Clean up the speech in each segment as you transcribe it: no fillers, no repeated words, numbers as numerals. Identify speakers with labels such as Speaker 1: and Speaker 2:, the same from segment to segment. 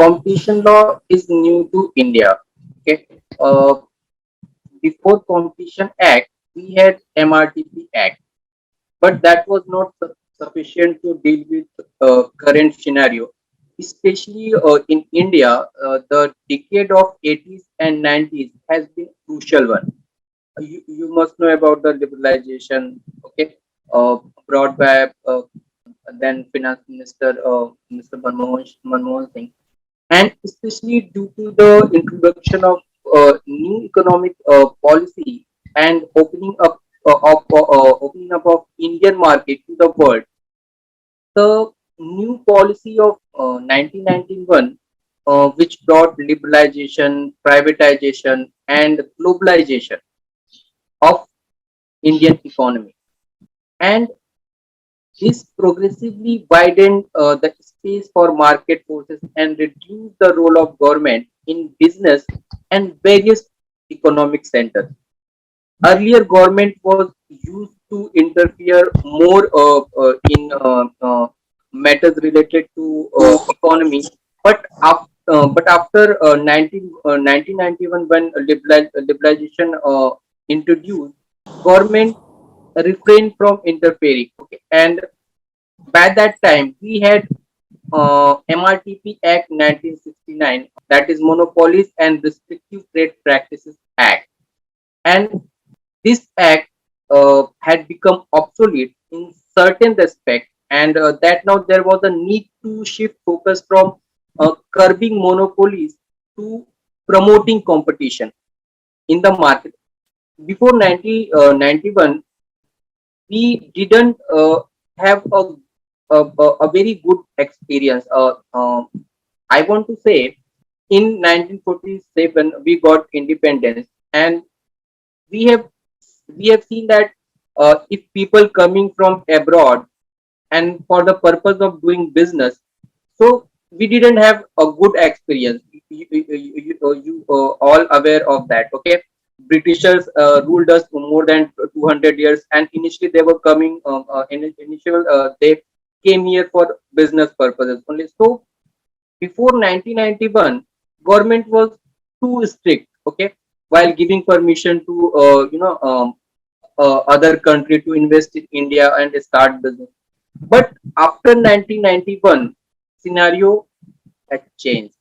Speaker 1: competition law is new to India. Okay. Uh, Before Competition Act, we had MRTP Act, but that was not sufficient to deal with current scenario. Especially in India, the decade of 80s and 90s has been crucial one. You must know about the liberalization, okay, brought by then Finance Minister Mr. Manmohan Singh, and especially due to the introduction of new economic policy and opening up of Indian market to the world. The new policy of 1991, which brought liberalization, privatization, and globalization of Indian economy, and this progressively widened the space for market forces and reduced the role of government in business and various economic centers. Earlier, government was used to interfere more in matters related to economy, but after 1991, when liberalization introduced, government refrained from interfering. Okay, and by that time we had MRTP Act 1969, that is Monopolies and Restrictive Trade Practices Act, and this act had become obsolete in certain respect, and that now there was a need to shift focus from curbing monopolies to promoting competition in the market. Before 91, we didn't have a very good experience. I want to say in 1947 we got independence, and we have we have seen that if people coming from abroad and for the purpose of doing business, so we didn't have a good experience. You all aware of that, okay? Britishers ruled us for more than 200 years, and initially they were coming initial they came here for business purposes only. So before 1991, government was too strict, okay, while giving permission to other country to invest in India and start business. But after 1991, scenario had changed.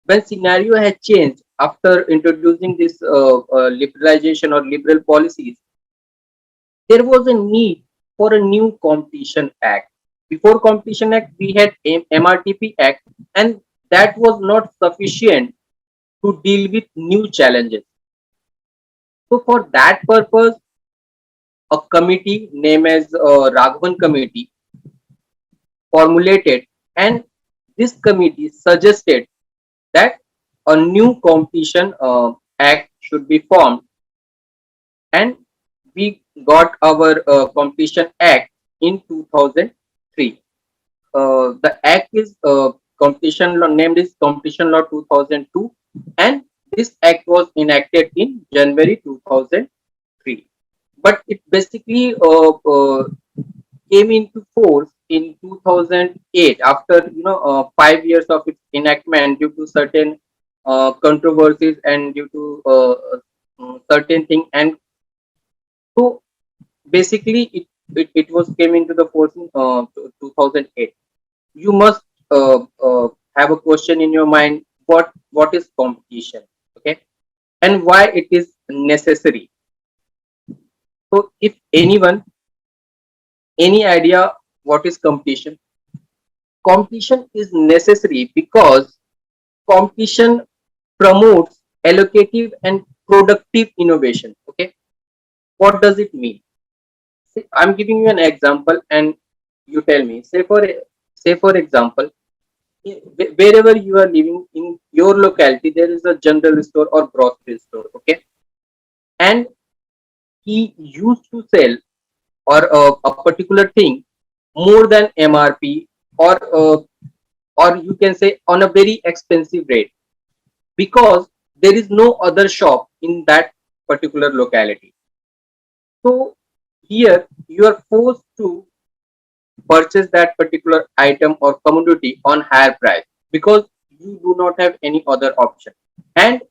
Speaker 1: When scenario had changed after introducing this liberalization or liberal policies, there was a need for a new Competition Act. Before Competition Act, we had MRTP Act, and that was not sufficient to deal with new challenges. So for that purpose, a committee named as Rajwant Committee formulated, and this committee suggested that a new Competition Act should be formed, and we got our Competition Act in 2003. The act is competition law, named is Competition Law 2002, and this act was enacted in January 2003. But it basically came into force in 2008 after 5 years of its enactment due to certain controversies and due to certain thing. And so basically it was came into the force in 2008. You must have a question in your mind: what is competition, okay, and why it is necessary. So if anyone, any idea what is competition? Competition is necessary because competition promotes allocative and productive innovation. Okay, what does it mean? See, I'm giving you an example and you tell me. Say for example, wherever you are living in your locality, there is a general store or grocery store, okay, and he used to sell or a particular thing more than MRP, or or you can say on a very expensive rate, because there is no other shop in that particular locality. So here you are forced to purchase that particular item or commodity on higher price, because you do not have any other option, and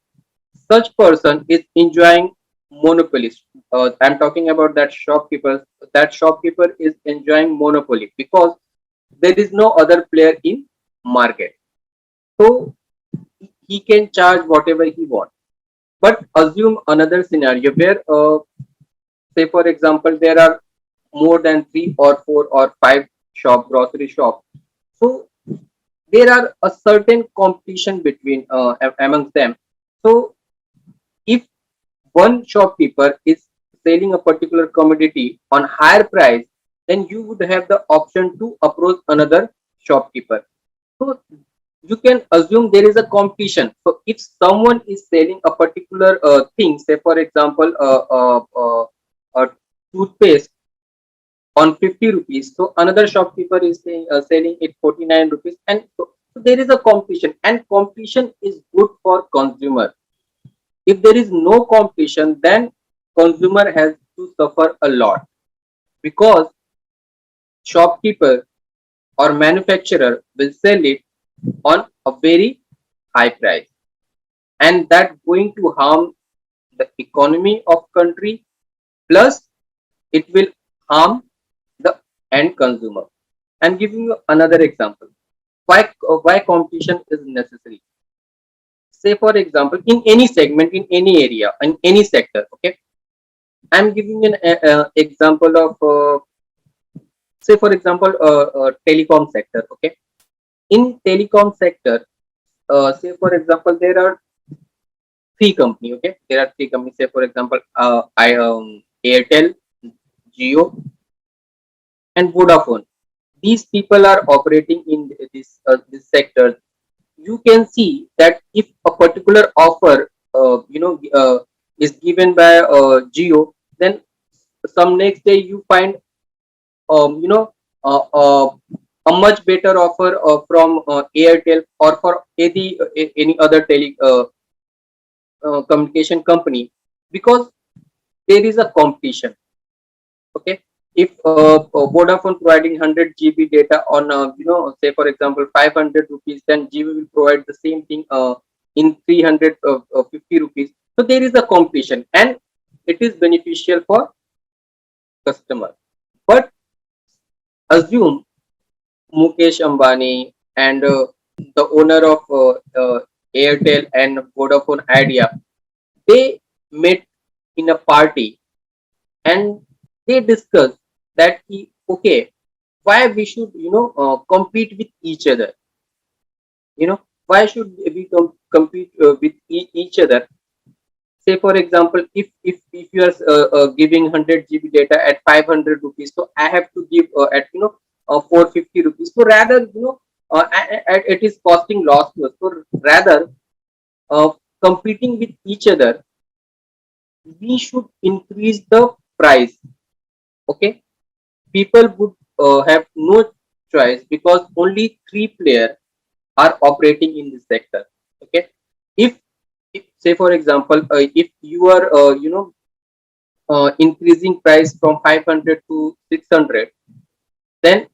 Speaker 1: such person is enjoying monopolies. I'm talking about that shopkeeper. That shopkeeper is enjoying monopoly because there is no other player in market. So he can charge whatever he wants. But assume another scenario where, say for example, there are more than 3 or 4 or 5 grocery shop. So there are a certain competition between amongst them. So if one shopkeeper is selling a particular commodity on higher price, then you would have the option to approach another shopkeeper. So you can assume there is a competition. So if someone is selling a particular thing, say for example, a toothpaste on 50 rupees, so another shopkeeper is saying, selling it 49 rupees, and so there is a competition, and competition is good for consumer. If there is no competition, then consumer has to suffer a lot, because shopkeeper or manufacturer will sell it on a very high price, and that going to harm the economy of country, plus it will harm the end consumer. I'm giving you another example. Why competition is necessary? Say for example, in any segment, in any area, in any sector. Okay, I'm giving an example of, say for example, telecom sector. Okay, in telecom sector, say for example, there are three company. Okay, there are three companies. Say for example, I Airtel, Jio, and Vodafone. These people are operating in this sector. You can see that if a particular offer, is given by Geo, then some next day you find, you know uh, uh, a much better offer from Airtel, or for any other communication company, because there is a competition. Okay, if Vodafone providing 100 GB data on, say for example 500 rupees, then GB will provide the same thing in 350 rupees. So there is a competition, and it is beneficial for customer. But assume Mukesh Ambani and the owner of Airtel and Vodafone Idea, they met in a party, and they discussed that okay, why we should, compete with each other. Why should we compete with each other? Say for example, if you are giving 100 GB data at 500 rupees, so I have to give at 450 rupees. So rather, it is costing loss to us. So rather, uh, competing with each other, we should increase the price. Okay, people would have no choice, because only three players are operating in this sector. Okay, if, say for example, if you are increasing price from 500 to 600, then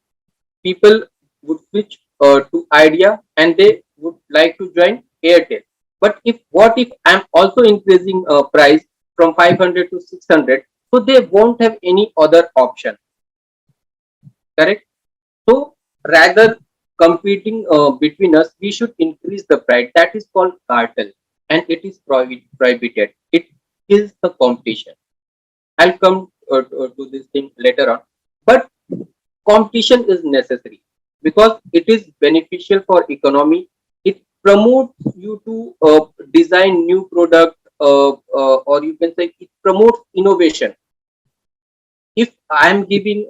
Speaker 1: people would switch to Idea, and they would like to join Airtel. But if, what if I'm also increasing price from 500 to 600, so they won't have any other option. Correct? So rather competing between us, we should increase the price. That is called cartel, and it is prohibited. It kills the competition. I'll come to this thing later on. But competition is necessary because it is beneficial for economy. It promotes you to design new product, or you can say it promotes innovation. If I am giving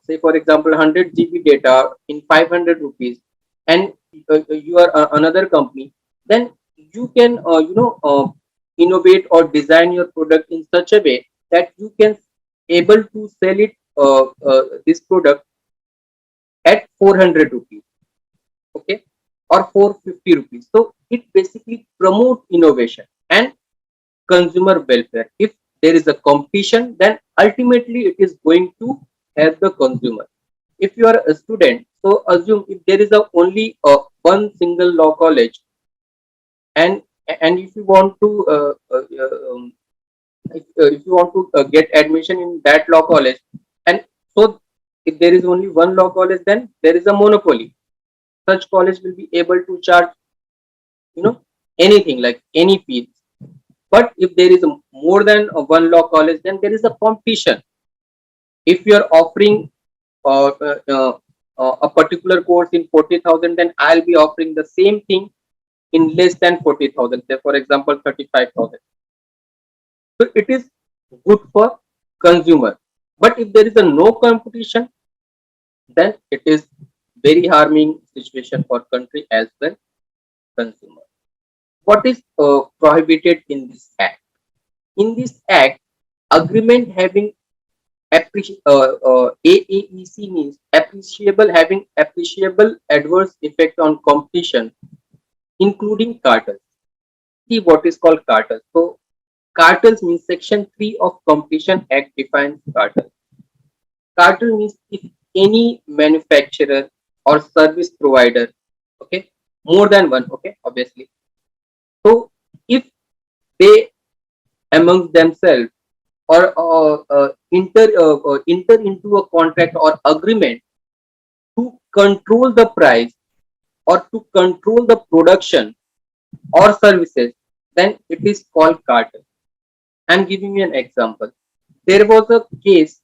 Speaker 1: say for example 100 GB data in 500 rupees, and you are another company, then you can innovate or design your product in such a way that you can able to sell it, this product at 400 rupees. Okay, or 450 rupees. So it basically promote innovation and consumer welfare. If there is a competition, then ultimately it is going to help the consumer. If you are a student, So assume if there is a only one single law college, and if you want to if you want to get admission in that law college, and so if there is only one law college, then there is a monopoly. Such college will be able to charge, you know, anything like any fees. But if there is a, more than one law college, then there is a competition. If you are offering uh, uh, uh, a particular course in 40,000, then I'll be offering the same thing in less than 40,000, say for example 35,000. So it is good for consumer. But if there is a no competition, then it is very harming situation for country as well consumer. What is prohibited in this act? In this act, agreement having AAEC means appreciable, having appreciable adverse effect on competition, including cartels. See what is called cartels. So cartels means Section 3 of Competition Act defines cartel. Cartel means if any manufacturer or service provider, okay, more than one, okay, obviously. So if they amongst themselves or enter into a contract or agreement to control the price or to control the production or services, then it is called cartel. I'm giving you an example. There was a case,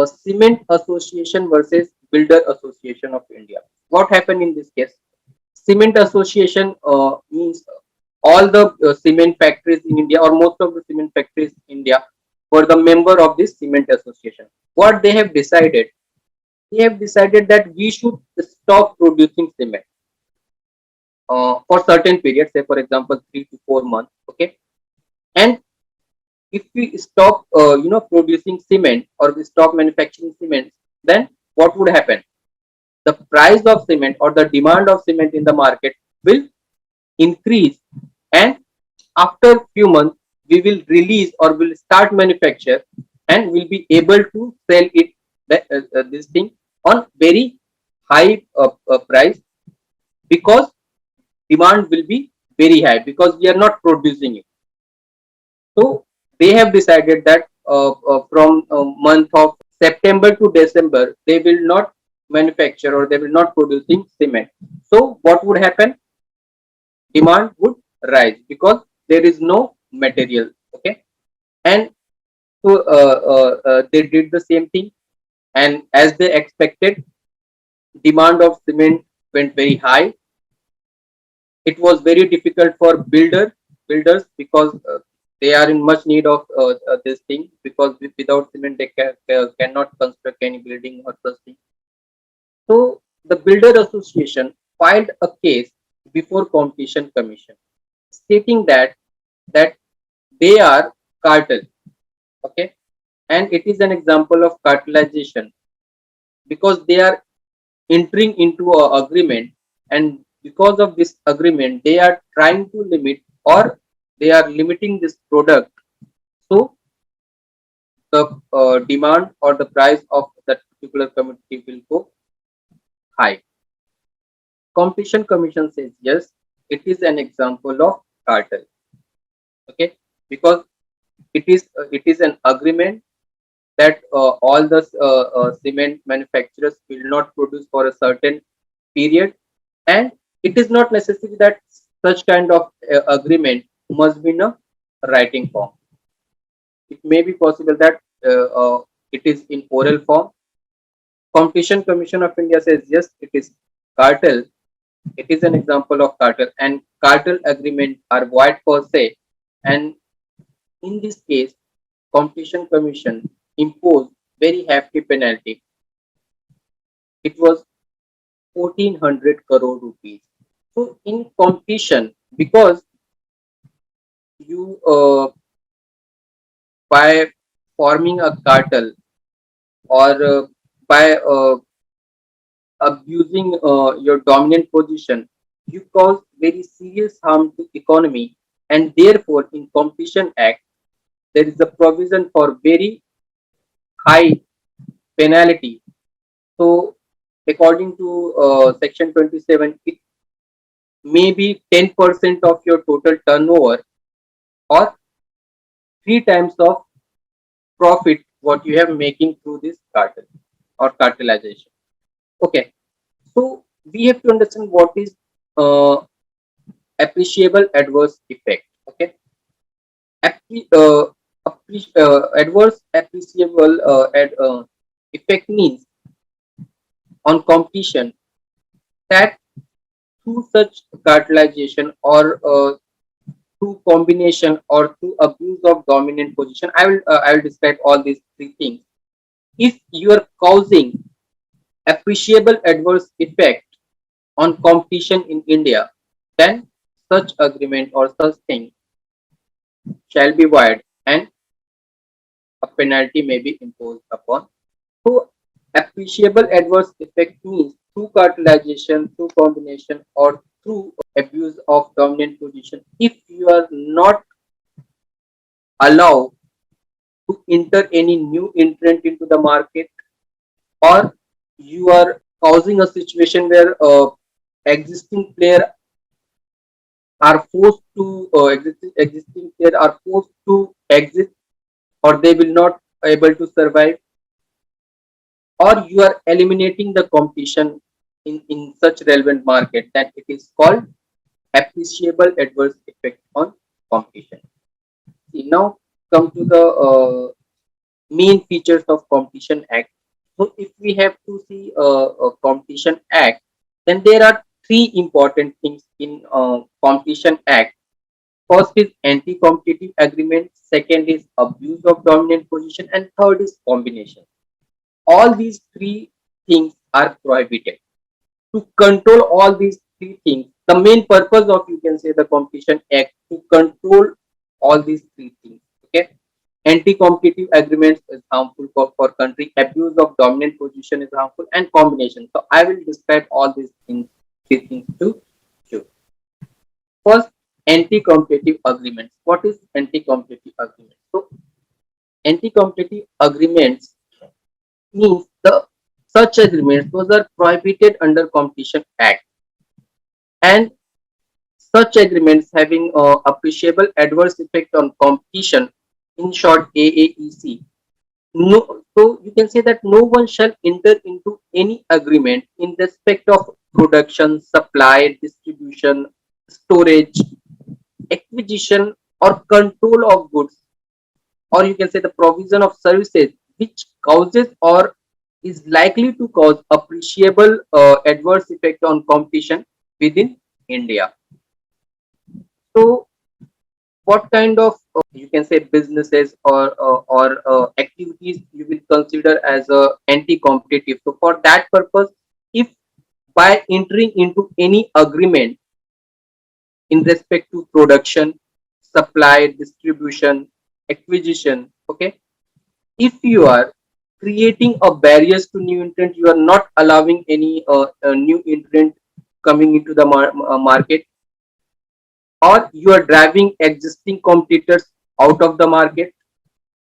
Speaker 1: Cement Association versus Builder Association of India. What happened in this case? Cement Association means all the cement factories in India, or most of the cement factories in India, were the member of this cement association. What they have decided? They have decided that we should stop producing cement for certain periods, say for example 3 to 4 months. Okay, and if we stop, producing cement, or we stop manufacturing cement, then what would happen? The price of cement or the demand of cement in the market will increase, and after few months we will release or will start manufacture, and will be able to sell it, this thing, on very high price, because demand will be very high because we are not producing it. So they have decided that from month of September to December they will not manufacture or they will not producing cement. So what would happen? Demand would rise because there is no material. Okay, and so they did the same thing, and as they expected, demand of cement went very high. It was very difficult for builders because they are in much need of this thing, because without cement they cannot construct any building or such thing. So the builder association filed a case before competition commission, stating that they are cartel. Okay, and it is an example of cartelization because they are entering into a agreement, and because of this agreement they are trying to limit, or they are limiting this product, so the demand or the price of that particular commodity will go high. Competition commission says yes, it is an example of cartel. Okay, because it is an agreement that all the cement manufacturers will not produce for a certain period, and it is not necessary that such kind of agreement must be in a writing form. It may be possible that it is in oral form. Competition Commission of India says yes, it is cartel. It is an example of cartel, and cartel agreement are void per se. And in this case, Competition Commission imposed very hefty penalty. It was 1400 crore rupees. So in competition, because you by forming a cartel, or by abusing your dominant position, you cause very serious harm to economy, and therefore in Competition Act there is a provision for very high penalty. So according to section 27, it may be 10% of your total turnover or three times of profit what you have making through this cartel or cartelization. Okay, so we have to understand what is uh, appreciable adverse effect. Okay, adverse appreciable effect means on competition that through such cartelization or through combination or through abuse of dominant position. I will describe all these three things. If you are causing appreciable adverse effect on competition in India, then such agreement or such thing shall be void and a penalty may be imposed upon. So appreciable adverse effect means through cartelization, through combination, or through abuse of dominant position. If you are not allowed to enter any new entrant into the market, or you are causing a situation where existing player are forced to existing player are forced to exit, or they will not able to survive, or you are eliminating the competition in such relevant market, that it is called appreciable adverse effect on competition. See, now come to the main features of Competition Act. So if we have to see a Competition Act, then there are three important things in Competition Act. First is anti-competitive agreement, second is abuse of dominant position, and third is combination. All these three things are prohibited. To control all these three things, the main purpose of, you can say, the Competition Act to control all these three things. Okay, anti-competitive agreements is harmful for country, abuse of dominant position is harmful, and combination. So I will describe all these things, three things to you. First, anti-competitive agreements. What is anti-competitive agreement? So anti-competitive agreements means the such agreements those are prohibited under Competition Act, and such agreements having appreciable adverse effect on competition, in short AAEC. No, so you can say that no one shall enter into any agreement in respect of production, supply, distribution, storage, acquisition, or control of goods, or you can say the provision of services which causes or is likely to cause appreciable adverse effect on competition within India. So what kind of you can say businesses or activities you will consider as a anti-competitive? So for that purpose, if by entering into any agreement in respect to production, supply, distribution, acquisition, okay, if you are creating a barriers to new entrant, you are not allowing any new entrant coming into the market, or you are driving existing competitors out of the market,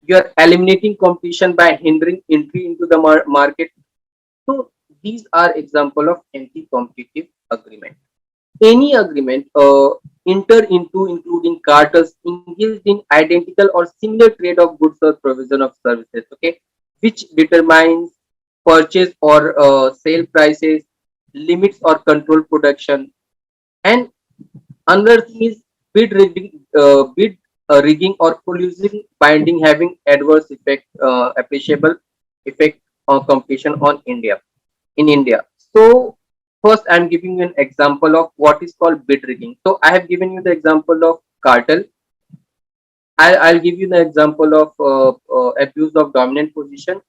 Speaker 1: you are eliminating competition by hindering entry into the market. So these are example of anti-competitive agreement. Any agreement enter into including cartels engaged in identical or similar trade of goods or provision of services, okay, which determines purchase or sale prices, limits or control production. And another thing is bid rigging or collusive binding having adverse effect, appreciable effect on competition on India in India. So first, I'm giving you an example of what is called bid rigging. So I have given you the example of cartel. I'll give you the example of abuse of dominant position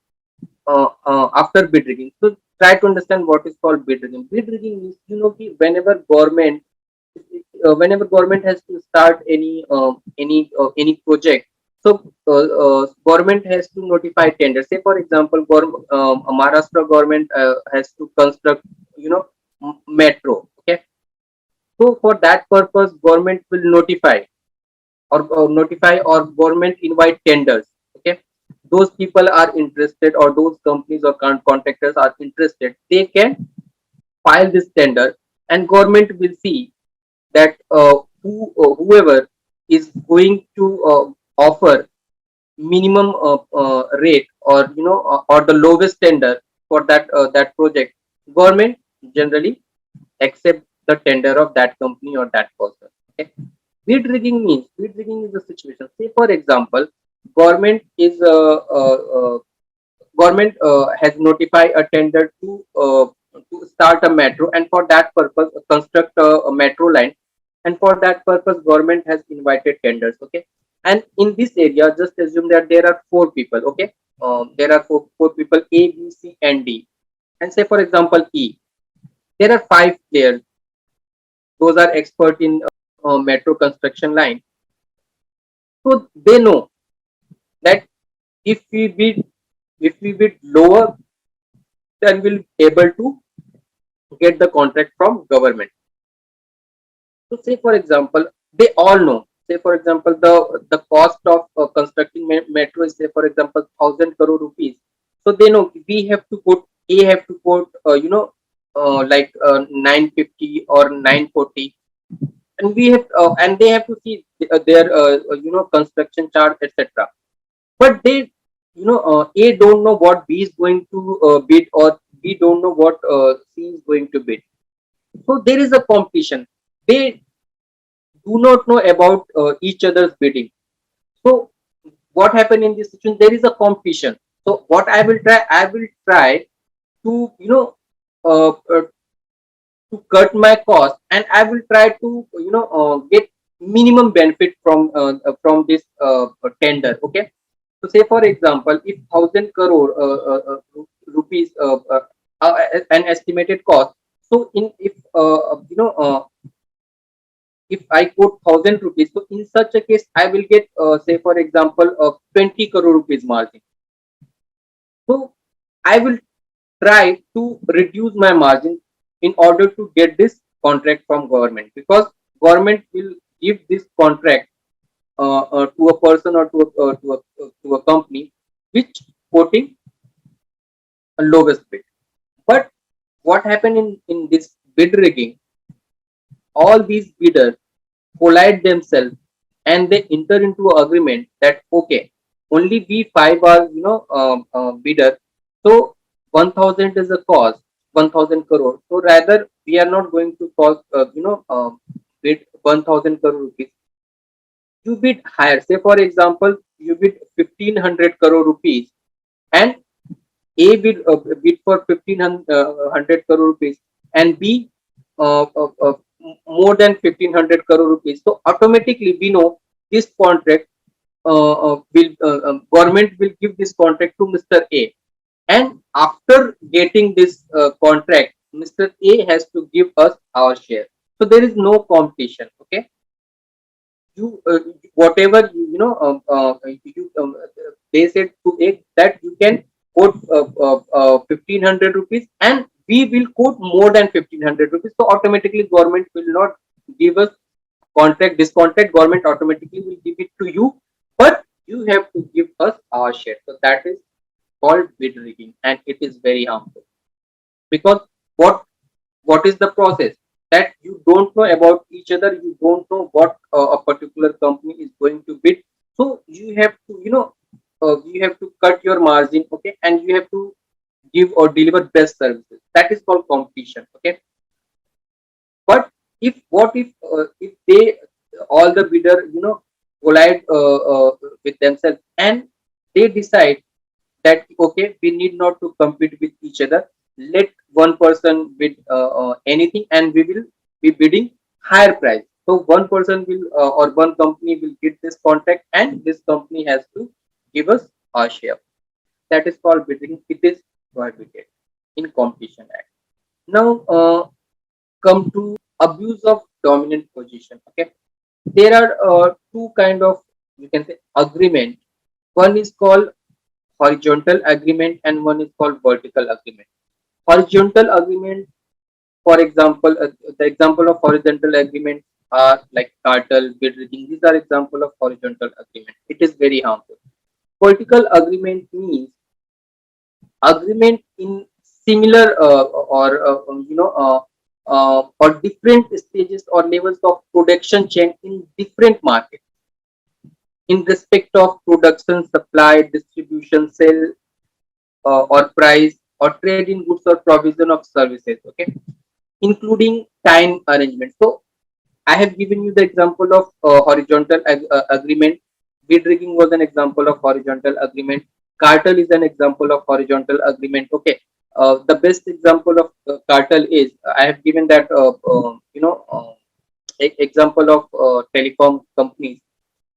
Speaker 1: after bid rigging. So try to understand what is called bid rigging. Bid rigging means, whenever government has to start any project, so government has to notify tender. Say for example, Maharashtra government has to construct, metro. Okay, so for that purpose, government will notify or government invite tenders. Okay, those people are interested, or those companies or contractors are interested, they can file this tender, and government will see that whoever is going to offer minimum rate, or or the lowest tender for that project, government generally accept the tender of that company or that person. Okay. Bid rigging is a situation. Say for example, government is government has notified a tender to start a metro, and for that purpose construct a metro line, and for that purpose government has invited tenders. Okay. And in this area, just assume that there are four people. Okay. There are four people, A, B, C, and D. And say for example, E, there are five players. Those are expert in metro construction line. So they know that if we bid lower, then we'll able to get the contract from government. So say for example, they all know. Say for example, the cost of constructing metro is, say for example, 1,000 crore rupees. So they know we have to put, A have to put 950 or 940, and we have and they have to see their construction charge, etc. But they, A don't know what B is going to bid, or B don't know what C is going to bid. So there is a competition. They do not know about each other's bidding. So what happened in this situation? There is a competition. So what I will try to to cut my cost, and I will try to get minimum benefit from this tender. Okay. So say for example, if 1,000 crore rupees an estimated cost. So in if if I quote 1,000 rupees, so in such a case I will get say for example 20 crore rupees margin. So I will try to reduce my margin in order to get this contract from government, because government will give this contract to a person, or to a company which quoting a lowest bid. But what happened in this bid rigging? All these bidders collide themselves, and they enter into agreement that okay, only we five are bidder. So 1,000 is a cost, 1,000 crore. So rather we are not going to cost bid 1,000 crore rupees. You bid higher. Say for example, you bid 1,500 crore rupees, and A bid for 1,500 crore rupees, and B more than 1,500 crore rupees. So automatically we know this contract will government will give this contract to Mr. A, and after getting this contract, Mr. A has to give us our share. So there is no competition. Okay. You whatever they said to A that you can quote 1,500 rupees, and we will quote more than 1,500 rupees. So automatically government will not give us contract, this contract government automatically will give it to you, but you have to give us our share. So that is called bid rigging, and it is very harmful, because what what is the process? That you don't know about each other, you don't know what a particular company is going to bid. So you have to you have to cut your margin. Okay. And you have to give or deliver best services. That is called competition. Okay. But if they, all the bidder collide with themselves, and they decide that okay, we need not to compete with each other, let one person bid anything, and we will be bidding higher price. So one person will or one company will get this contract, and this company has to give us our share. That is called bidding. It is prohibited in Competition Act. Now come to abuse of dominant position. Okay. There are two kind of, you can say, agreement. One is called horizontal agreement, and one is called vertical agreement. Horizontal agreement, for example, the example of horizontal agreement are like cartel, bid rigging. These are example of horizontal agreement. It is very harmful. Political agreement means agreement in similar or different stages or levels of production chain in different markets in respect of production, supply, distribution, sale, or price, or trade in goods or provision of services. Okay, including time arrangement. So I have given you the example of horizontal agreement. Bid rigging was an example of horizontal agreement. Cartel is an example of horizontal agreement. Okay. The best example of cartel is I have given that example of telecom companies.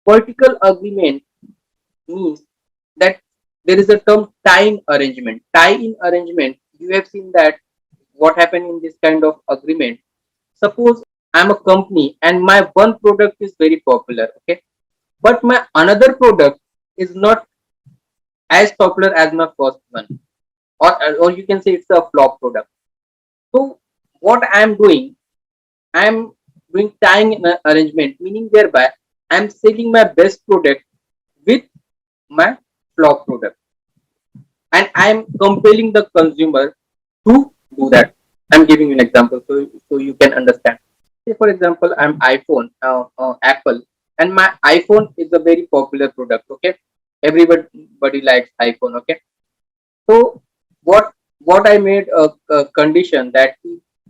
Speaker 1: Political agreement means that there is a term tie-in arrangement. Tie-in arrangement. You have seen that what happened in this kind of agreement. Suppose I'm a company and my one product is very popular, okay, but my another product is not as popular as my first one, or you can say it's a flop product. So what I'm doing, I'm doing tying an arrangement, meaning thereby I'm selling my best product with my flop product, and I'm compelling the consumer to do that. I'm giving you an example so you can understand. Say for example, I'm iPhone, Apple, and my iPhone is a very popular product. Okay, everybody likes iPhone. Okay, so what I made a condition that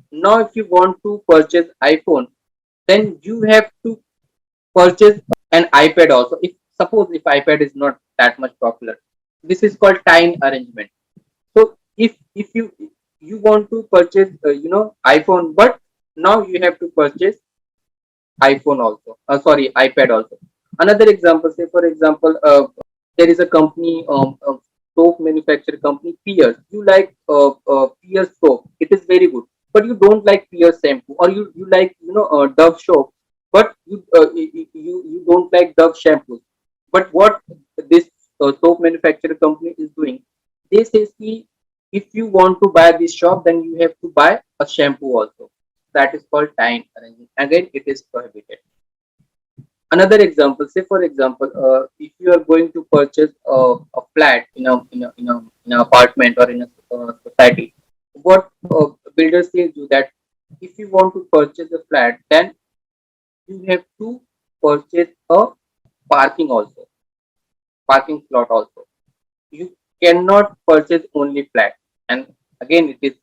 Speaker 1: now if you want to purchase iPhone, then you have to purchase an iPad also. If suppose if iPad is not that much popular, this is called time arrangement. So if you want to purchase iPhone, but now you have to purchase iPhone also, sorry, iPad also. Another example, say for example, there is a company, soap manufacturer company Pierce. You like Pierce soap, it is very good, but you don't like Pierce shampoo, or you like Dove soap, but you don't like Dove shampoo. But what this soap manufacturer company is doing, they say, see, if you want to buy this shop, then you have to buy a shampoo also. That is called time arrangement. Again, it is prohibited. Another example, say for example, if you are going to purchase a flat in an apartment or in a society, what builder says you that if you want to purchase a flat, then you have to purchase a parking also, parking slot also. You cannot purchase only flat, and again it is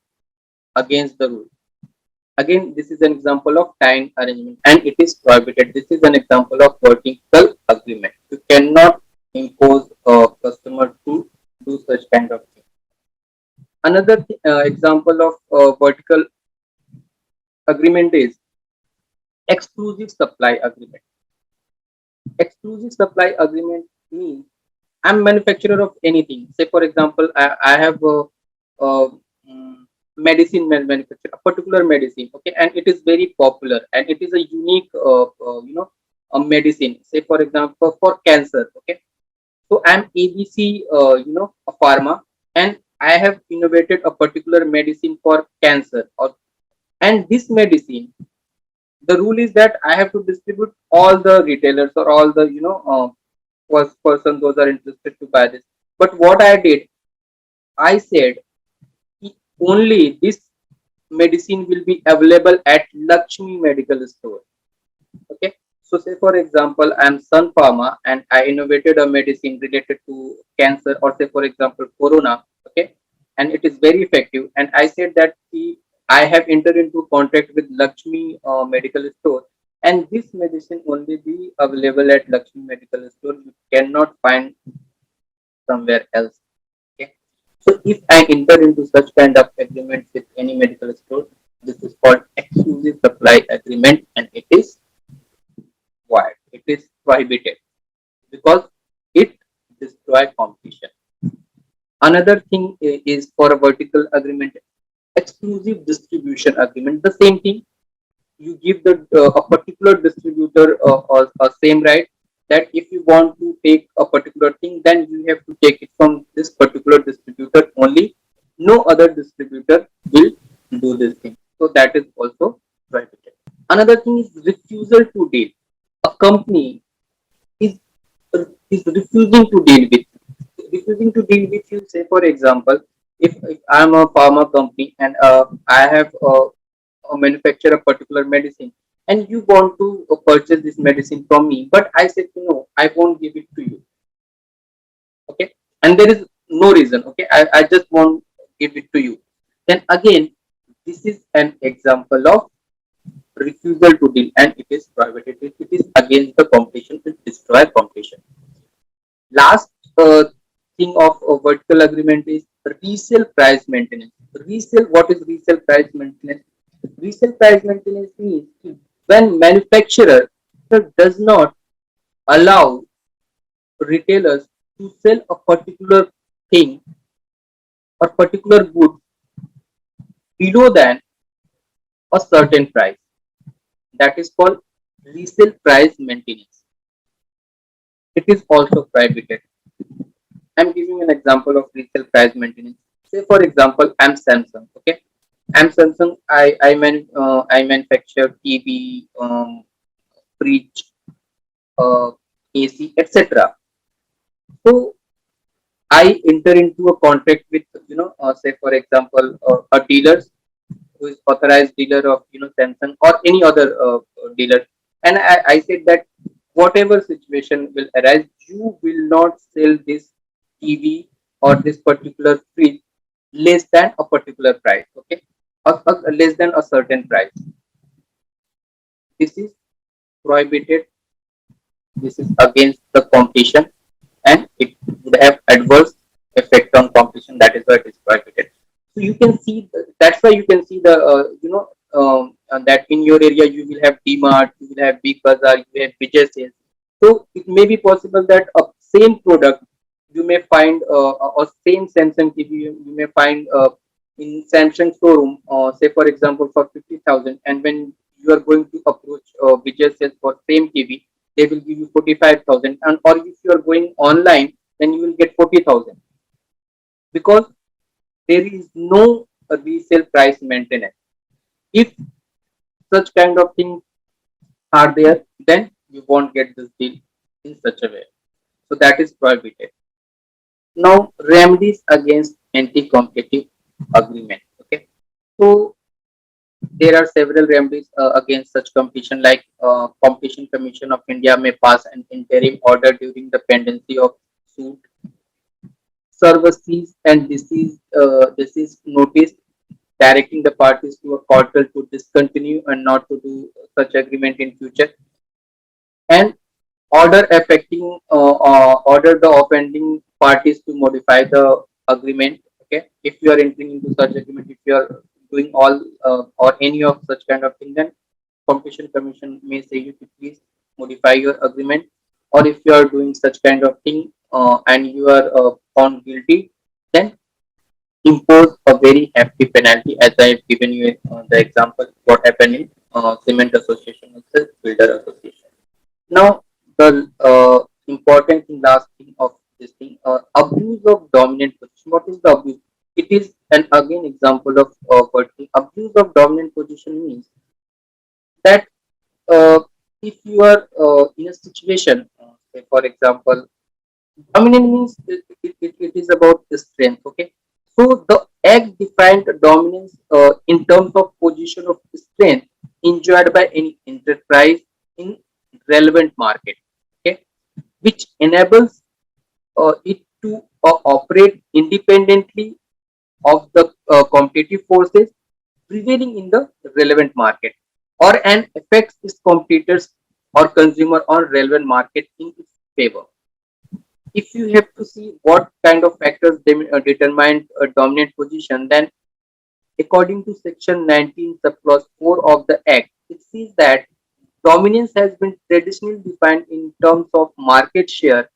Speaker 1: against the rule. Again, this is an example of time arrangement and it is prohibited. This is an example of vertical agreement. You cannot impose a customer to do such kind of thing. Another example of vertical agreement is exclusive supply agreement. Exclusive supply agreement means I'm manufacturer of anything. Say for example, I have a medicine manufacturer, a particular medicine, okay, and it is very popular and it is a unique, a medicine. Say for example, for cancer, okay. So I'm ABC, a pharma, and I have innovated a particular medicine for cancer, or and this medicine, the rule is that I have to distribute all the retailers or all the first person those are interested to buy this. But what I did, I said only this medicine will be available at Lakshmi Medical Store. Okay. So say for example, I am Sun Pharma and I innovated a medicine related to cancer, or say for example Corona. Okay, and it is very effective. And I said that I have entered into contract with Lakshmi Medical Store, and this medicine only be available at Lakshmi Medical Store. You cannot find somewhere else. Okay. So if I enter into such kind of agreement with any medical store, this is called exclusive supply agreement and it is void. It is prohibited because it destroys competition. Another thing is for a vertical agreement, exclusive distribution agreement. The same thing, you give the a particular distributor a same right that if you want to take a particular thing, then you have to take it from this particular distributor only. No other distributor will do this thing. So that is also prohibited. Another thing is refusal to deal. A company is is refusing to deal with. refusing to deal with you, say for example, if I'm a pharma company and I have manufacture a particular medicine and you want to purchase this medicine from me, but I said no, I won't give it to you. Okay, and there is no reason. Okay, I just won't give it to you. Then again, this is an example of refusal to deal, and it is prohibited. It is against the competition to destroy competition. Last thing of a vertical agreement is resale price maintenance. Resale, what is resale price maintenance? Resale price maintenance means when manufacturer does not allow retailers to sell a particular thing or particular good below than a certain price. That is called resale price maintenance. It is also prohibited. I'm giving an example of resale price maintenance. Say for example, I'm Samsung. Okay, I'm Samsung. I manufacture TV, fridge, AC, etc. So I enter into a contract with say for example, a dealer who is authorized dealer of Samsung or any other dealer, and I said that whatever situation will arise, you will not sell this TV or this particular fridge less than a particular price. Okay, less than a certain price. This is prohibited. This is against the competition, and it would have adverse effect on competition. That is why it is prohibited. So you can see that's why you can see the that in your area you will have DMart, you will have Big Bazaar, you will have Vijay sales. So it may be possible that a same product you may find or same Samsung TV you may find in Samsung showroom, say for example for 50,000, and when you are going to approach Vijay sales for same TV, they will give you 45,000, and or if you are going online, then you will get 40,000 because there is no resale price maintenance. If such kind of things are there, then you won't get this deal in such a way. So that is prohibited. Now, remedies against anti-competitive agreement. Okay, so there are several remedies against such competition, like Competition Commission of India may pass an interim order during the pendency of suit, serve a cease and desist notice directing the parties to a court to discontinue and not to do such agreement in future, and order affecting order the offending parties to modify the agreement. Okay, if you are entering into such agreement, if you are doing all or any of such kind of thing, then competition commission may say you to please modify your agreement, or if you are doing such kind of thing and you are found guilty, then impose a very hefty penalty, as I've given you the example what happened in cement association versus builder association. Now, the important thing, last thing of this thing, abuse of dominant position. What is the abuse? It is an again example of abuse of dominant position means that if you are in a situation, say for example, dominant means it is about the strength. Okay, so the act defined dominance in terms of position of strength enjoyed by any enterprise in relevant market. Okay, which enables it to operate independently of the competitive forces prevailing in the relevant market, or and affects its competitors or consumer on relevant market in its favor. If you have to see what kind of factors determine a dominant position, then according to section 19 subclause 4 of the act, it says that dominance has been traditionally defined in terms of market share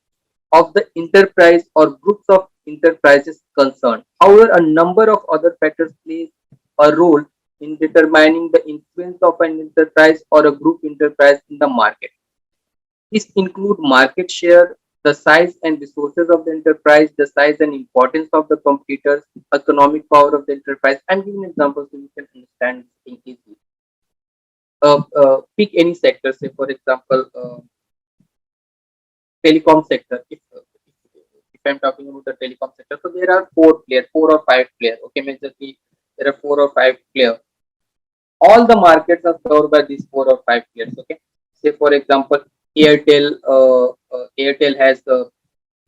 Speaker 1: of the enterprise or groups of enterprises concerned. However, a number of other factors play a role in determining the influence of an enterprise or a group enterprise in the market. These include market share, the size and resources of the enterprise, the size and importance of the competitors, economic power of the enterprise. I'm giving examples so you can understand things easily. Pick any sector, say for example, telecom sector. If I'm talking about the telecom sector, so there are four players, four or five players. Okay, majorly there are four or five players. All the markets are covered by these four or five players. Okay, say for example, Airtel has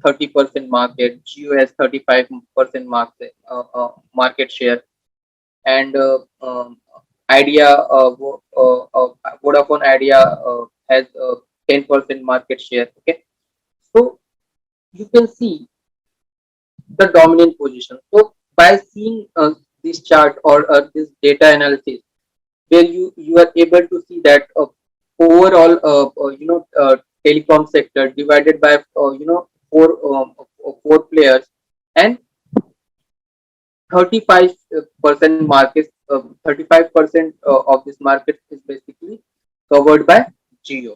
Speaker 1: 30% market, Jio has 35% market share, and Idea, Vodafone Idea has 10% market share. Okay, so you can see the dominant position. So by seeing this chart or this data analysis, where you are able to see that overall telecom sector divided by four players, and 35% market, 35% of this market is basically covered by Geo.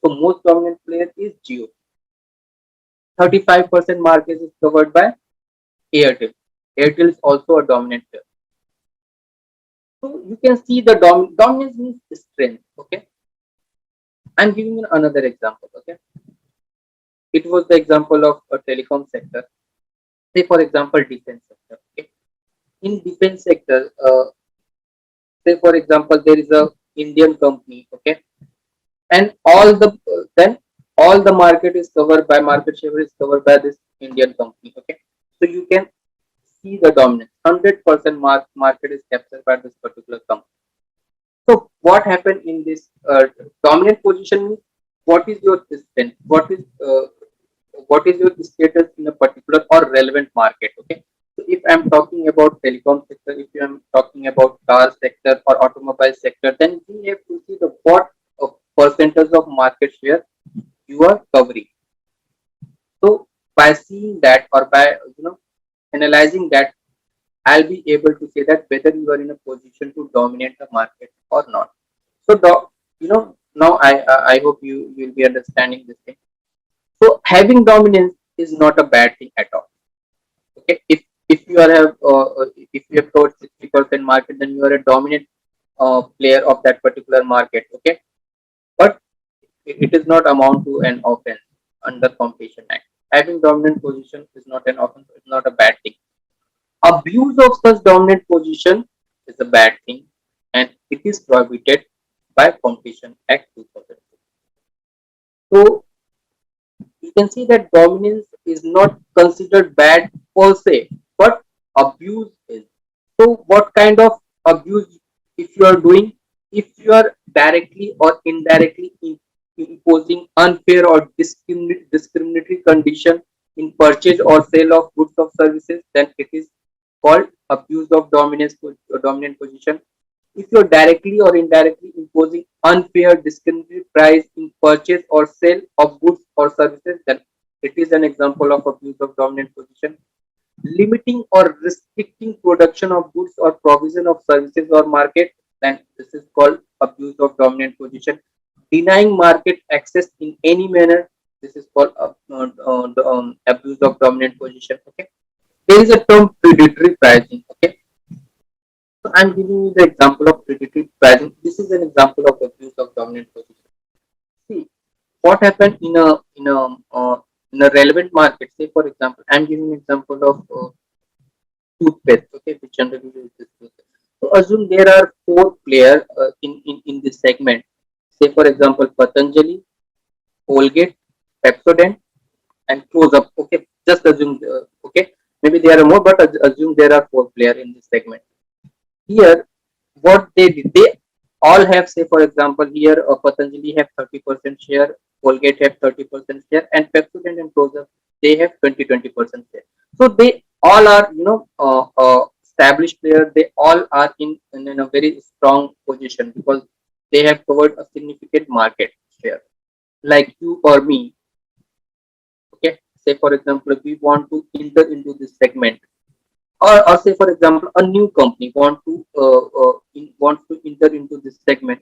Speaker 1: So most dominant player is Geo. 35% market is covered by Airtel. Airtel is also a dominant player. So you can see the dominance means strength. Okay, I'm giving you another example. Okay, it was the example of a telecom sector. Say for example, defense sector. Okay, in defense sector, say for example, there is a Indian company. Okay, and then all the market is covered by market share is covered by this Indian company. Okay, so you can see the dominance. 100% market is captured by this particular company. So what happened in this dominant position means what is your strength? What is your status in a particular or relevant market? Okay. So if I'm talking about telecom sector, if I'm talking about car sector or automobile sector, then we have to see the what percentage of market share you are covering. So by seeing that or by analyzing that, I'll be able to say that whether you are in a position to dominate the market or not. So now I hope you will be understanding this thing. So having dominance is not a bad thing at all. Okay, if you are have if you have towards 60% market, then you are a dominant player of that particular market. Okay, but it is not amount to an offense under Competition Act. Having dominant position is not an offense. It's not a bad thing. Abuse of such dominant position is a bad thing, and it is prohibited by Competition Act 2002. So you can see that dominance is not considered bad per se, but abuse is. So what kind of abuse if you are doing? If you are directly or indirectly imposing unfair or discriminatory condition in purchase or sale of goods or services, then it is called abuse of dominance or dominant position. If you are directly or indirectly imposing unfair discriminatory price in purchase or sale of goods or services, then it is an example of abuse of dominant position. Limiting or restricting production of goods or provision of services or market, then this is called abuse of dominant position. Denying market access in any manner, this is called abuse of dominant position. Okay, there is a term predatory pricing. Okay, so I'm giving you the example of predatory pricing. This is an example of abuse of dominant position. See what happened in a relevant market. Say for example, I'm giving an example of toothpaste. Okay, which generally use this toothpaste. So assume there are four players in this segment. Say for example, Patanjali, Colgate, Pepsodent, and Close Up. Okay, just assume. Okay, maybe there are more, but assume there are four players in this segment. Here, what they did, they all have, say for example, here Patanjali have 30% share, Colgate have 30% share, and Pepsodent and Close Up they have 20% share. So they all are established players. They all are in a very strong position because they have covered a significant market share. Like you or me, okay. Say for example, if we want to enter into this segment, or say for example, a new company wants to enter into this segment,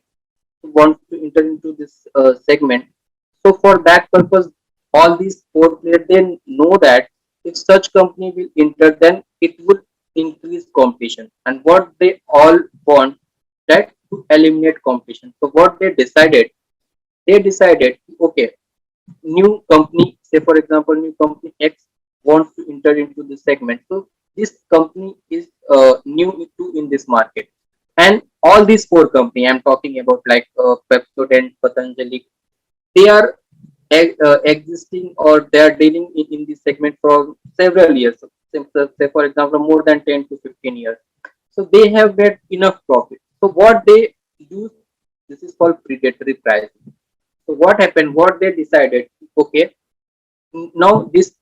Speaker 1: wants to enter into this segment. So for that purpose, all these four players they know that if such company will enter, then it would increase competition. And what they all want that to eliminate competition. So what they decided, okay, new company, say for example, new company X, wants to enter into this segment. So this company is new in this market, and all these four company I'm talking about, like Pepsodent, Patanjali, they are existing, or they are dealing in this segment for several years. So, say for example, more than 10 to 15 years. So they have made enough profit. So what they use, this is called predatory pricing. So what happened? What they decided? Okay, now this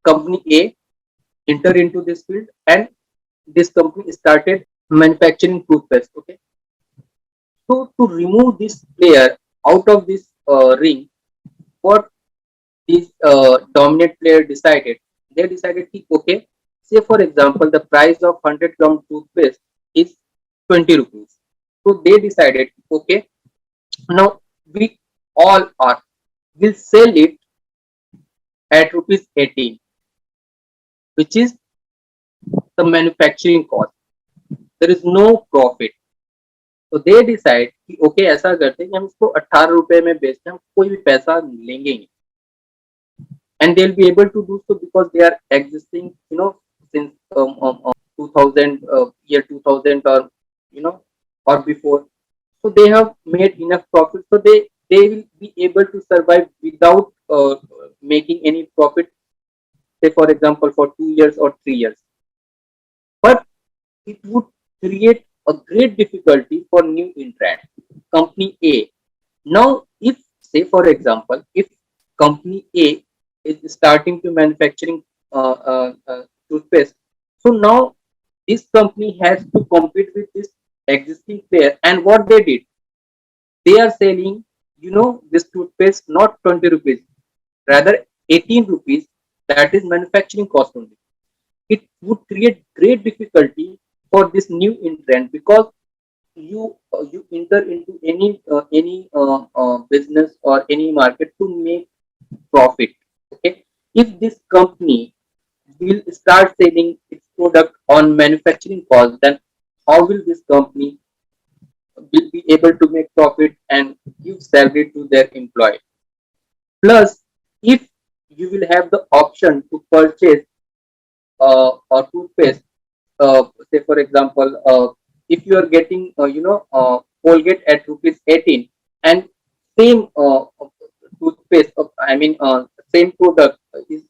Speaker 1: company A enter into this field, and this company started manufacturing toothpaste. Okay, so to remove this player out of this ring, what this dominant player decided? They decided, okay, say for example, the price of 100-gram toothpaste is 20 rupees. So they decided, okay, now we all are will sell it at rupees 18, which is the manufacturing cost. There is no profit. तो they decide कि okay ऐसा करते हैं कि हम इसको 18 रुपए में बेचते हैं, हम कोई भी पैसा लेंगे नहीं. And they'll be able to do so because they are existing, since 2000, year 2000, or or before. So they have made enough profit, so they will be able to survive without making any profit, say for example for 2 years or 3 years. But it would create a great difficulty for new entrant, company A. Now, if say for example, if company A is starting to manufacturing toothpaste, so now this company has to compete with this existing player. And what they did, they are selling, this toothpaste not 20 rupees, rather 18 rupees. That is manufacturing cost only. It would create great difficulty for this new entrant, because you enter into any business or any market to make profit. Okay, if this company will start selling its product on manufacturing cost, then how will this company will be able to make profit and give salary to their employee? Plus, if you will have the option to purchase a toothpaste, say for example, if you are getting Colgate at rupees 18, and same toothpaste, I mean same product is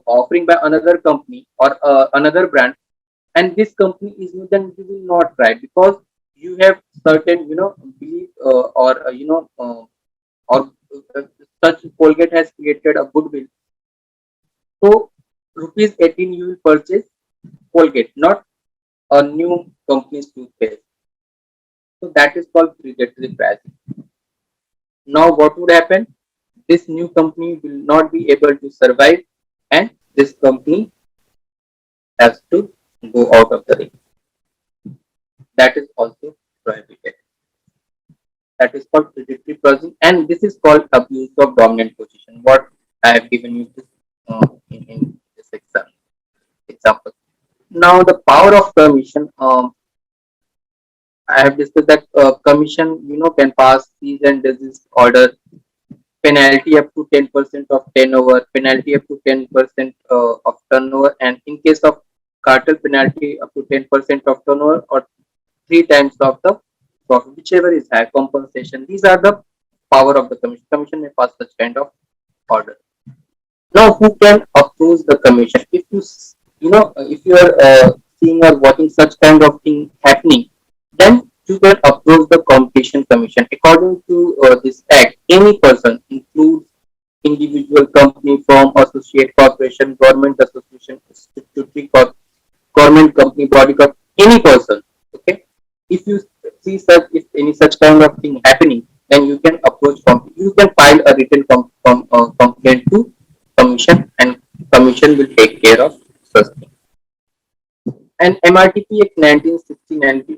Speaker 1: offering by another company or another brand, and this company is new, then you will not try, because you have certain belief, or or uh, such Colgate has created a goodwill. So rupees 18 you will purchase Colgate, not a new company's toothpaste. So that is called predatory pricing. Now what would happen? This new company will not be able to survive, and this company has to go out of the ring. That is also prohibited. That is called predatory pricing, and this is called abuse of dominant position. What I have given you this in this example. Now the power of commission. I have discussed that commission, can pass cease and desist order, penalty up to 10% of turnover, penalty up to 10% of turnover, and in case of cartel, penalty up to 10% of turnover, or three times of the profit, whichever is high, compensation. These are the power of the commission. Commission may pass such kind of order. Now, who can approve the commission? If if you are seeing or watching such kind of thing happening, then you can approve the competition commission. According to this act, any person, includes individual, company, firm, associate, corporation, government association, statutory government company, body corp, any person. Okay, if you see such, if any such kind of thing happening, then you can approach you can file a written complaint to commission, and commission will take care of such thing. And MRTP Act 1969,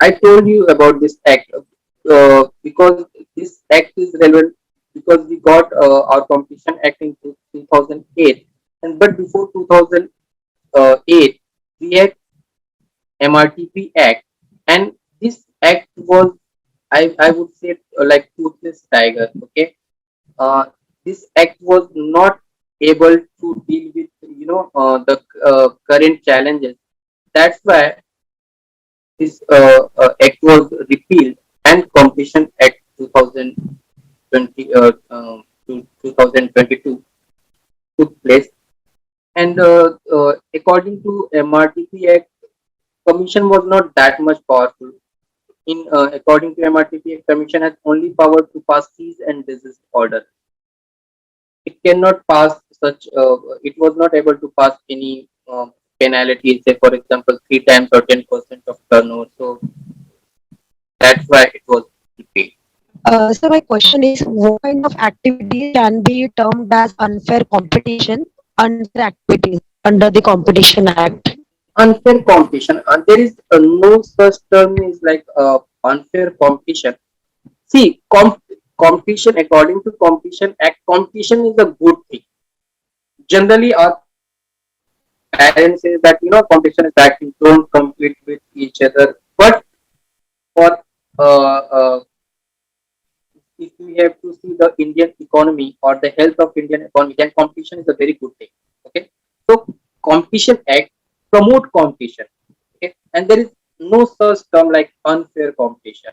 Speaker 1: I told you about this act because this act is relevant, because we got our competition act in 2008, and but before 2008 we had MRTP Act, and this act was, I would say, like toothless tiger. Okay, uh, this act was not able to deal with the current challenges. That's why this act was repealed and Competition Act 2020 to 2022 took place. And according to MRTP Act, Commission was not that much powerful. In according to MRTP Act, Commission has only power to pass cease and desist order. It cannot pass such. It was not able to pass any penalty, say for example, 3 times or 10% of turnover. So that's why it was repealed.
Speaker 2: So my question is, what kind of activities can be termed as unfair competition, unfair activities under the Competition Act?
Speaker 1: Unfair competition. There is no such term is like unfair competition. See, competition according to Competition Act, competition is a good thing. Generally, our parents say that competition is bad thing. Don't compete with each other. But for if we have to see the Indian economy or the health of Indian economy, then competition is a very good thing. Okay, so Competition Act promote competition. Okay, and there is no such term like unfair competition.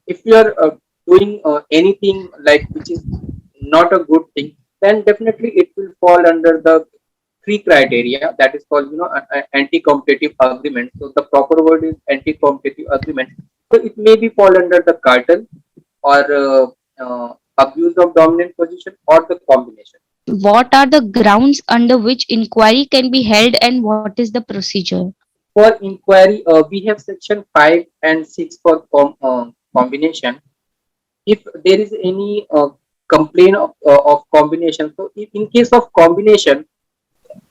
Speaker 1: If you are doing anything like which is not a good thing, then definitely it will fall under the three criteria that is called anti-competitive agreement. So the proper word is anti-competitive agreement. So it may be fall under the cartel or abuse of dominant position or the combination.
Speaker 3: What are the grounds under which inquiry can be held and what is the procedure?
Speaker 1: For inquiry, we have section 5 and 6 for combination. If there is any complaint of combination, so if in case of combination,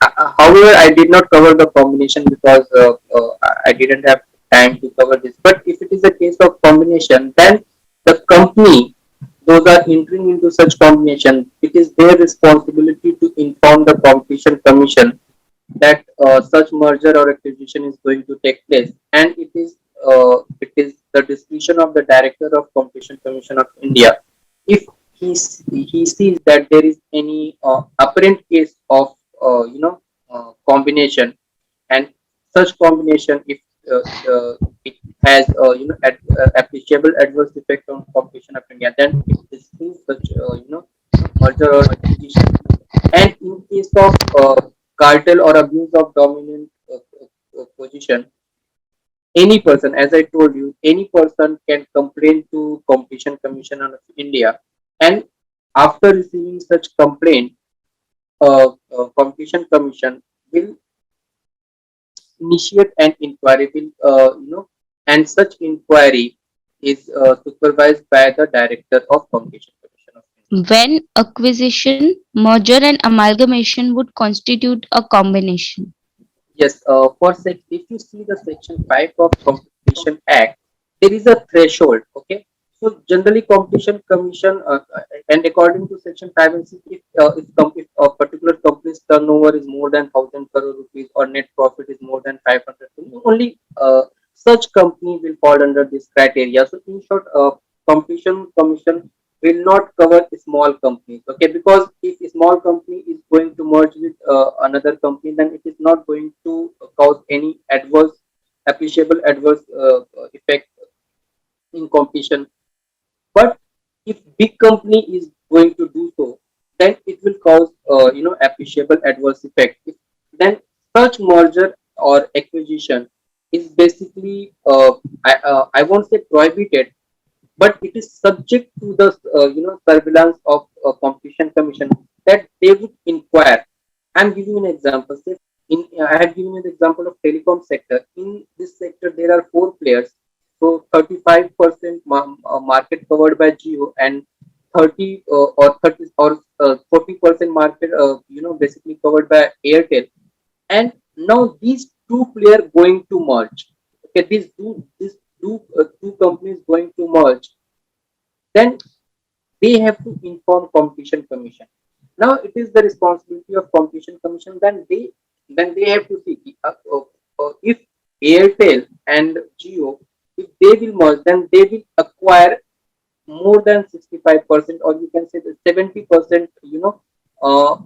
Speaker 1: however I did not cover the combination because I didn't have time to cover this, but if it is a case of combination, then the company those are entering into such combination, it is their responsibility to inform the competition commission that such merger or acquisition is going to take place, and it is the discretion of the director of Competition Commission of India. If he sees that there is any apparent case of combination, and such combination, if uh, it has appreciable adverse effect on competition of India, then it distills such merger or acquisition. And in case of cartel or abuse of dominant position, any person, as I told you, any person can complain to Competition Commission of India, and after receiving such complaint, Competition Commission will initiate an inquiry. Will and such inquiry is supervised by the director of Competition Commission of India.
Speaker 3: When acquisition, merger, and amalgamation would constitute a combination.
Speaker 1: Yes, if you see the section 5 of Competition Act, there is a threshold. Okay, so generally Competition Commission and according to section 5 and 6, if a particular company's turnover is more than 1,000 crore rupees or net profit is more than 500 crore, only such company will fall under this criteria. So in short, Competition Commission will not cover small companies. Okay, because if a small company is going to merge with another company, then it is not going to cause any appreciable adverse effect in competition. But if big company is going to do so, then it will cause appreciable adverse effect. Then such merger or acquisition is basically I won't say prohibited, but it is subject to the surveillance of Competition Commission, that they would inquire. I'm giving an example. Say I have given you the example of telecom sector. In this sector, there are four players. So 35% market covered by Geo, and 40% market basically covered by Airtel. And now these two players going to merge. Okay, these two companies going to merge, then they have to inform Competition Commission. Now it is the responsibility of Competition Commission. Then they have to see if Airtel and Geo, if they will merge, then they will acquire more than 65%, or you can say the 70%,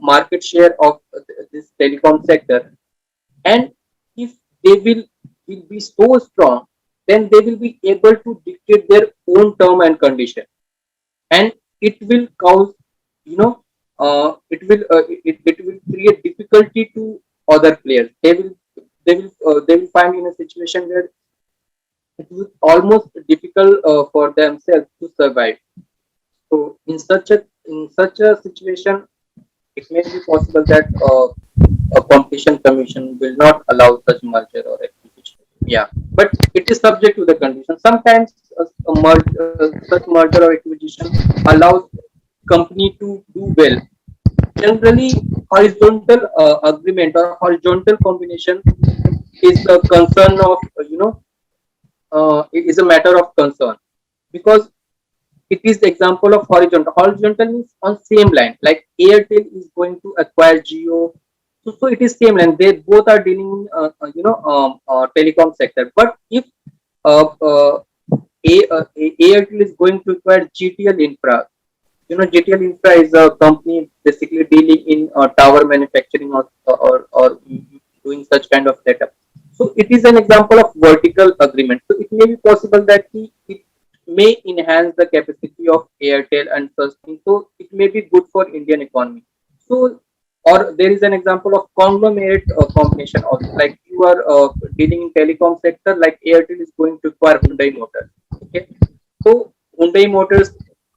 Speaker 1: market share of this telecom sector. And if they will be so strong, then they will be able to dictate their own term and condition, and it will cause, you know it will create difficulty to other players. They will find in a situation where it is almost difficult for themselves to survive. So in such a situation, it may be possible that a competition commission will not allow such merger or acquisition. Yeah, but it is subject to the condition. Sometimes such merger or acquisition allows company to do well. Generally, horizontal agreement or horizontal combination is a concern of, it is a matter of concern, because it is the example of horizontal. Horizontal means on same line. Like Airtel is going to acquire Geo, so it is same line. They both are dealing in telecom sector. But if uh, uh, Airtel is going to acquire GTL Infra, GTL Infra is a company basically dealing in tower manufacturing, or doing such kind of setup. So it is an example of vertical agreement. So it may be possible that it may enhance the capacity of Airtel and such things. So it may be good for Indian economy. So, or there is an example of conglomerate combination also. Like you are dealing in telecom sector, like Airtel is going to acquire Hyundai Motors. Okay, so Hyundai Motors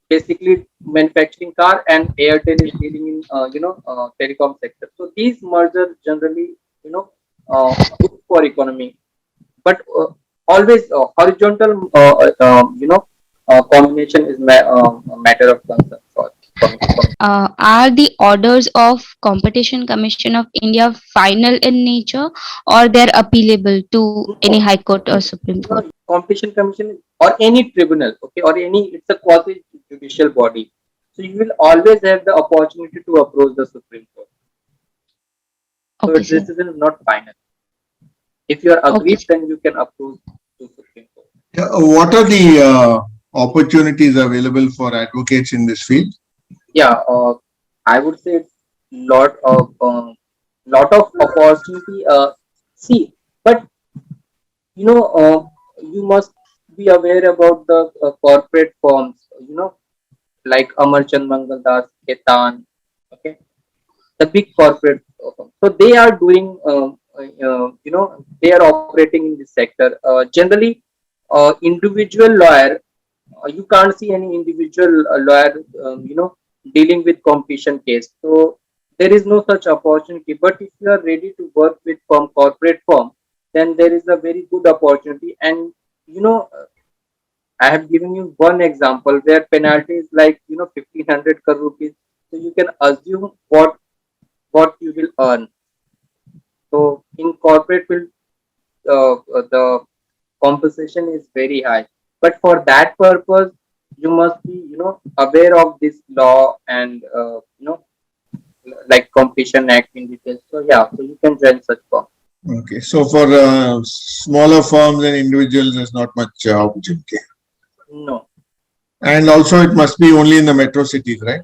Speaker 1: basically manufacturing car, and Airtel is dealing in telecom sector. So these mergers generally, you know good for economy, but always horizontal combination is a matter of concern for me.
Speaker 3: Are the orders of Competition Commission of India final in nature, or they're appealable to any
Speaker 1: No,
Speaker 3: High Court or Supreme Court?
Speaker 1: competition commission or any tribunal, okay, or any, it's a quasi judicial body. So you will always have the opportunity to approach the Supreme Court. So
Speaker 3: Okay,
Speaker 1: its
Speaker 3: sir.
Speaker 1: decision is not final. If you are
Speaker 3: Okay,
Speaker 1: aggrieved,
Speaker 3: sir.
Speaker 1: then you can approach to Supreme Court.
Speaker 4: Yeah, what are the opportunities available for advocates in this field?
Speaker 1: Yeah, I would say it's lot of opportunity. See, but you must be aware about the corporate firms. Like Amarchand Mangaldas, Ketan. Okay, the big corporate firms. So they are doing. They are operating in this sector. Generally, individual lawyer, you can't see any individual lawyer, dealing with competition case. So there is no such opportunity. But if you are ready to work with corporate firm, then there is a very good opportunity. And you know, I have given you one example where penalty is like 1,500 crore rupees. So you can assume what you will earn. So in corporate field, the compensation is very high, but for that purpose you must be aware of this law, and like competition act in detail. So yeah, so you can join such firm.
Speaker 4: Okay, so for smaller firms and individuals, there's not much opportunity.
Speaker 1: No,
Speaker 4: And also, it must be only in the metro cities, right?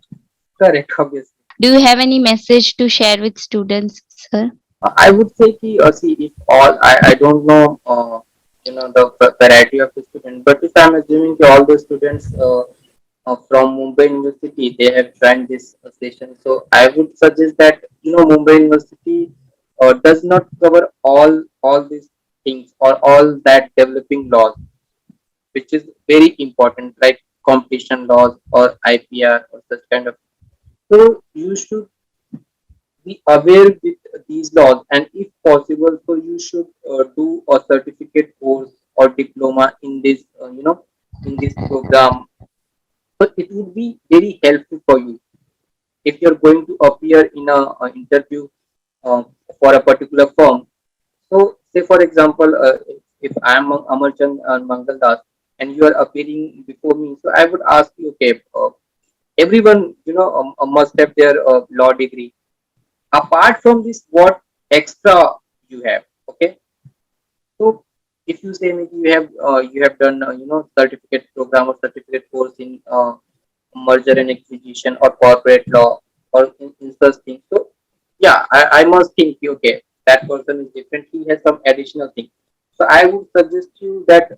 Speaker 1: correct, obviously.
Speaker 3: Do you have any message to share with students, sir?
Speaker 1: I would say ki, see, if all, I don't know, the variety of the student, but if I'm assuming that all the students from Mumbai University, they have joined this session. So I would suggest that Mumbai University does not cover all these things or all that developing laws, which is very important, like competition laws or IPR or such kind of. So you should be aware with these laws, and if possible, so you should do a certificate course or diploma in this, in this program. So it would be very helpful for you if you're going to appear in a interview uh, for a particular firm. So, say for example, if I am Amarchand Mangaldas and you are appearing before me, so I would ask you, okay, everyone must have their law degree. Apart from this, what extra you have? Okay, so if you say maybe you have done certificate program or certificate course in merger and acquisition or corporate law, or in such things. So yeah, I must think, okay, that person is different. He has some additional thing. So I would suggest you that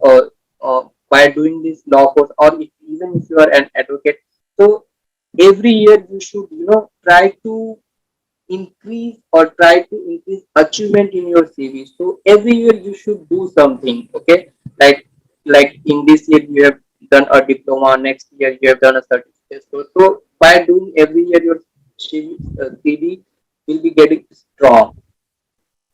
Speaker 1: by doing this law course, or if, even if you are an advocate, so every year you should, try to increase or try to increase achievement in your CV. So every year you should do something. Okay, like in this year you have done a diploma, next year you have done a certificate. So by doing every year your CV will be getting strong.